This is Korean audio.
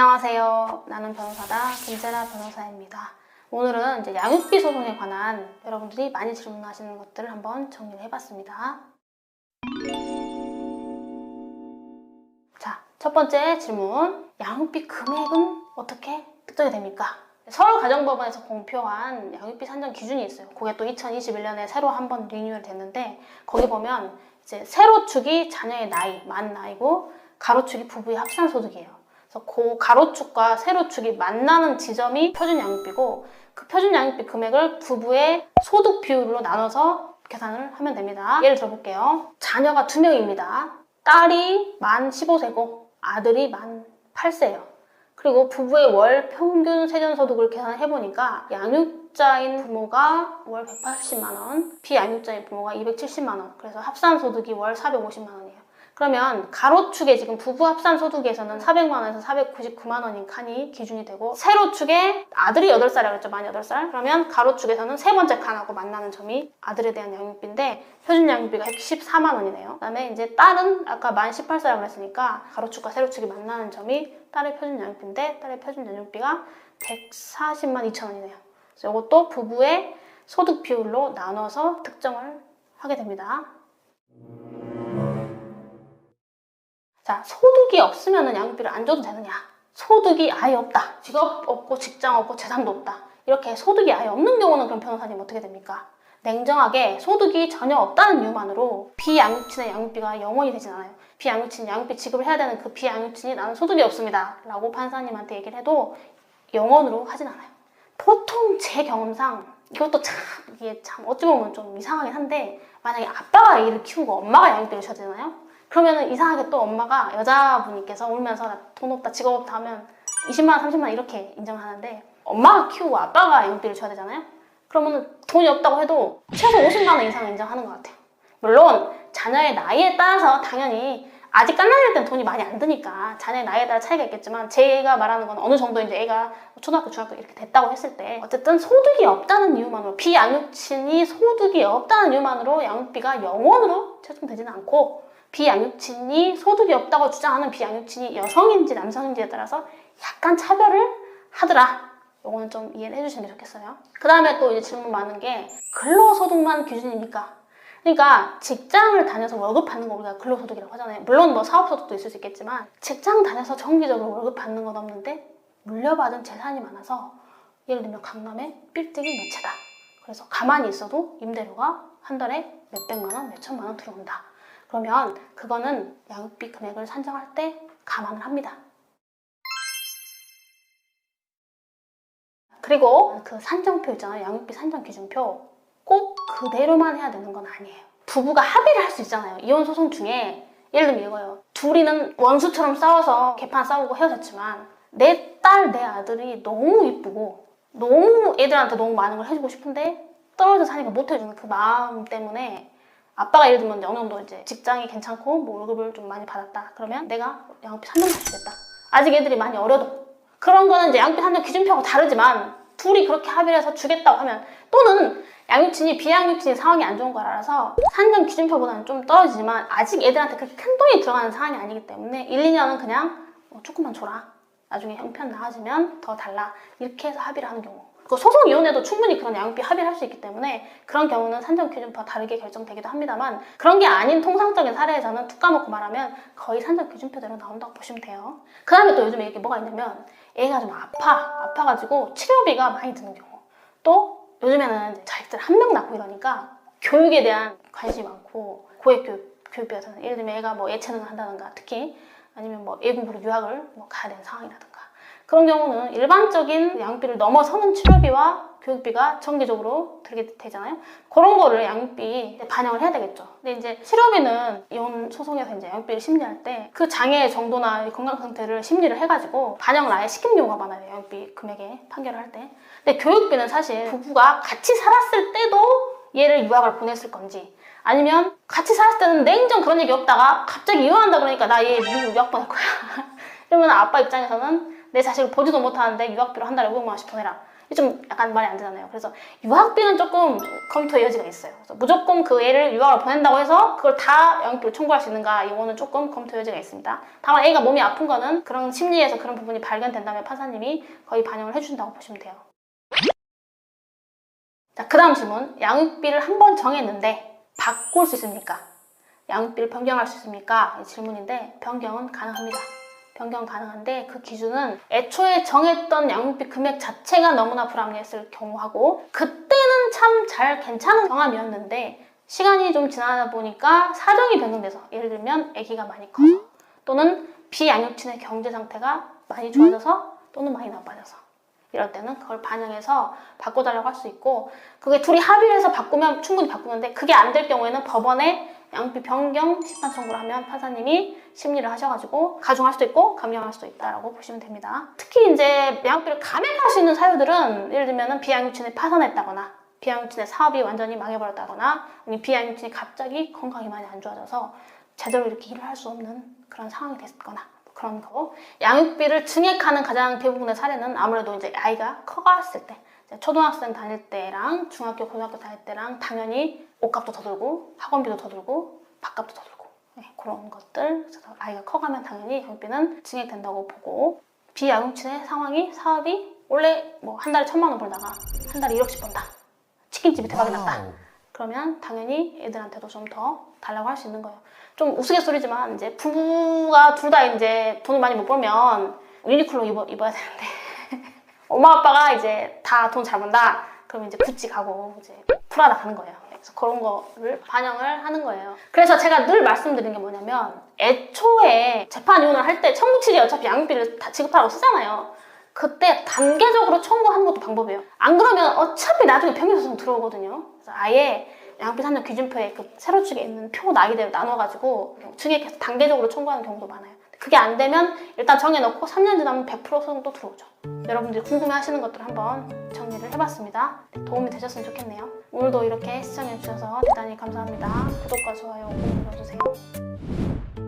안녕하세요. 나는 변호사다 김세라 변호사입니다. 오늘은 이제 양육비 소송에 관한 여러분들이 많이 질문하시는 것들을 한번 정리를 해봤습니다. 자, 첫 번째 질문. 양육비 금액은 어떻게 특정이 됩니까? 서울가정법원에서 공표한 양육비 산정 기준이 있어요. 그게 또 2021년에 새로 한번 리뉴얼 됐는데 거기 보면 이제 세로축이 자녀의 나이, 만 나이고 가로축이 부부의 합산소득이에요. 그래서 그 가로축과 세로축이 만나는 지점이 표준 양육비고 그 표준 양육비 금액을 부부의 소득 비율로 나눠서 계산을 하면 됩니다. 예를 들어볼게요. 자녀가 2명입니다. 딸이 만 15세고 아들이 만 8세예요. 그리고 부부의 월 평균 세전소득을 계산해보니까 양육자인 부모가 월 180만원, 비양육자인 부모가 270만원, 그래서 합산소득이 월 450만원이에요. 그러면 가로축에 지금 부부 합산소득에서는 400만원에서 499만원인 칸이 기준이 되고 세로축에 아들이 8살이라고 했죠. 만 8살. 그러면 가로축에서는 세 번째 칸하고 만나는 점이 아들에 대한 양육비인데 표준 양육비가 114만원이네요. 그 다음에 이제 딸은 아까 만 18살이라고 했으니까 가로축과 세로축이 만나는 점이 딸의 표준 양육비인데 딸의 표준 양육비가 140만 2천원이네요. 그래서 이것도 부부의 소득 비율로 나눠서 특정을 하게 됩니다. 자, 소득이 없으면 양육비를 안 줘도 되느냐? 소득이 아예 없다. 직업 없고 직장 없고 재산도 없다. 이렇게 소득이 아예 없는 경우는 그럼 변호사님 어떻게 됩니까? 냉정하게 소득이 전혀 없다는 이유만으로 비양육친의 양육비가 영원이 되진 않아요. 비양육친 양육비 지급을 해야 되는 그 비양육친이 나는 소득이 없습니다 라고 판사님한테 얘기를 해도 영원으로 하진 않아요. 보통 제 경험상 이것도 이게 참 어찌 보면 좀 이상하긴 한데 만약에 아빠가 아이를 키우고 엄마가 양육비를 줘야 되잖아요. 그러면은 이상하게 또 엄마가 여자분께서 울면서 나 돈 없다 직업 없다 하면 20만원 30만원 이렇게 인정을 하는데 엄마가 키우고 아빠가 양육비를 줘야 되잖아요. 그러면은 돈이 없다고 해도 최소 50만원 이상은 인정하는 것 같아요. 물론 자녀의 나이에 따라서 당연히 아직 갓난아기 때는 돈이 많이 안 드니까 자녀의 나이에 따라 차이가 있겠지만 제가 말하는 건 어느 정도 이제 애가 초등학교 중학교 이렇게 됐다고 했을 때 어쨌든 소득이 없다는 이유만으로 비양육친이 소득이 없다는 이유만으로 양육비가 영원으로 책정되지는 않고 비양육친이 소득이 없다고 주장하는 비양육친이 여성인지 남성인지에 따라서 약간 차별을 하더라. 요거는 좀 이해를 해주시는 게 좋겠어요. 그 다음에 또 이제 질문 많은 게 근로소득만 기준입니까? 그러니까 직장을 다녀서 월급 받는 거 우리가 근로소득이라고 하잖아요. 물론 뭐 사업소득도 있을 수 있겠지만 직장 다녀서 정기적으로 월급 받는 건 없는데 물려받은 재산이 많아서 예를 들면 강남에 빌딩이 몇 채다. 그래서 가만히 있어도 임대료가 한 달에 몇백만원, 몇천만원 들어온다. 그러면 그거는 양육비 금액을 산정할 때 감안을 합니다. 그리고 그 산정표 있잖아요. 양육비 산정 기준표 꼭 그대로만 해야 되는 건 아니에요. 부부가 합의를 할 수 있잖아요. 이혼 소송 중에 예를 들면 이거예요. 둘이는 원수처럼 싸워서 개판 싸우고 헤어졌지만 내 딸, 내 아들이 너무 이쁘고 너무 애들한테 너무 많은 걸 해주고 싶은데 떨어져 사니까 못 해주는 그 마음 때문에 아빠가 예를 들면 어느 정도 이제 직장이 괜찮고 뭐 월급을 좀 많이 받았다. 그러면 내가 양육비 산정 해주겠다. 아직 애들이 많이 어려도. 그런 거는 이제 양육비 산정 기준표하고 다르지만 둘이 그렇게 합의를 해서 주겠다고 하면 또는 양육친이 비양육친이 상황이 안 좋은 걸 알아서 산정 기준표보다는 좀 떨어지지만 아직 애들한테 그렇게 큰 돈이 들어가는 상황이 아니기 때문에 1, 2년은 그냥 조금만 줘라. 나중에 형편 나아지면 더 달라. 이렇게 해서 합의를 하는 경우. 그 소송 이혼에도 충분히 그런 양육비 합의를 할 수 있기 때문에 그런 경우는 산정 기준표와 다르게 결정되기도 합니다만 그런 게 아닌 통상적인 사례에서는 툭 까놓고 말하면 거의 산정 기준표대로 나온다고 보시면 돼요. 그 다음에 또 요즘에 이게 뭐가 있냐면 애가 좀 아파가지고 치료비가 많이 드는 경우 또 요즘에는 자식들 한 명 낳고 이러니까 교육에 대한 관심이 많고 고액교육비가 드는 예를 들면 애가 뭐 예체능을 한다든가 특히 아니면 뭐 외국으로 유학을 뭐 가야 되는 상황이라든가 그런 경우는 일반적인 양육비를 넘어서는 치료비와 교육비가 정기적으로 들게 되잖아요. 그런 거를 양육비 반영을 해야 되겠죠. 근데 이제 치료비는 이혼 소송에서 이제 양육비를 심리할 때 그 장애의 정도나 건강 상태를 심리를 해가지고 반영을 아예 시키는 경우가 많아요. 양육비 금액에 판결을 할 때. 근데 교육비는 사실 부부가 같이 살았을 때도 얘를 유학을 보냈을 건지 아니면 같이 살았을 때는 냉정 그런 얘기 없다가 갑자기 이혼한다 그러니까 나 얘 미국 유학 보낼 거야. 그러면 아빠 입장에서는 내 자식을 보지도 못하는데 유학비로 한 달에 500만 원씩 보내라. 좀 약간 말이 안 되잖아요. 그래서 유학비는 조금 검토의 여지가 있어요. 그래서 무조건 그 애를 유학을 보낸다고 해서 그걸 다 양육비로 청구할 수 있는가, 이거는 조금 검토의 여지가 있습니다. 다만 애가 몸이 아픈 거는 그런 심리에서 그런 부분이 발견된다면 판사님이 거의 반영을 해준다고 보시면 돼요. 자, 그 다음 질문. 양육비를 한 번 정했는데 바꿀 수 있습니까? 양육비를 변경할 수 있습니까? 이 질문인데 변경은 가능합니다. 변경 가능한데 그 기준은 애초에 정했던 양육비 금액 자체가 너무나 불합리했을 경우하고, 그때는 참 잘 괜찮은 경험이었는데 시간이 좀 지나다 보니까 사정이 변경돼서, 예를 들면 아기가 많이 커서, 또는 비양육친의 경제 상태가 많이 좋아져서, 또는 많이 나빠져서, 이럴 때는 그걸 반영해서 바꿔달라고 할 수 있고, 그게 둘이 합의를 해서 바꾸면 충분히 바꾸는데 그게 안 될 경우에는 법원에 양육비 변경 심판 청구를 하면 판사님이 심리를 하셔가지고 가중할 수도 있고 감경할 수도 있다라고 보시면 됩니다. 특히 이제 양육비를 감액할 수 있는 사유들은, 예를 들면 비양육친이 파산했다거나, 비양육친의 사업이 완전히 망해버렸다거나, 아니면 비양육친이 갑자기 건강이 많이 안 좋아져서 제대로 이렇게 일을 할 수 없는 그런 상황이 됐거나, 그런 거. 양육비를 증액하는 가장 대부분의 사례는 아무래도 이제 아이가 커갔을 때, 초등학생 다닐 때랑 중학교, 고등학교 다닐 때랑 당연히 옷값도 더 들고 학원비도 더 들고 밥값도 더 들고, 그런 것들. 그래서 아이가 커가면 당연히 양육비는 증액된다고 보고, 비양육친의 상황이, 사업이 원래 뭐 한 달에 1,000만 원 벌다가 한 달에 1억씩 번다, 치킨집이 대박이 났다, 그러면 당연히 애들한테도 좀 더 달라고 할 수 있는 거예요. 좀 우스갯소리지만 이제 부부가 둘 다 이제 돈을 많이 못 벌면 유니클로 입어야 되는데 엄마 아빠가 이제 다 돈 잘 번다, 그러면 이제 구찌 가고 이제 프라다 가는 거예요. 그래서 그런 거를 반영을 하는 거예요. 그래서 제가 늘 말씀드린 게 뭐냐면, 애초에 재판 이혼을 할 때 청구치지 어차피 양육비를 다 지급하라고 쓰잖아요. 그때 단계적으로 청구하는 것도 방법이에요. 안 그러면 어차피 나중에 변경소송 들어오거든요. 그래서 아예 양육비 산정 기준표에 그 세로축에 있는 표 나이대로 나눠가지고 증액해서 단계적으로 청구하는 경우도 많아요. 그게 안 되면 일단 정해놓고 3년 지나면 100% 소송도 들어오죠. 여러분들이 궁금해하시는 것들을 한번 정리를 해봤습니다. 도움이 되셨으면 좋겠네요. 오늘도 이렇게 시청해주셔서 대단히 감사합니다. 구독과 좋아요 꼭 눌러주세요.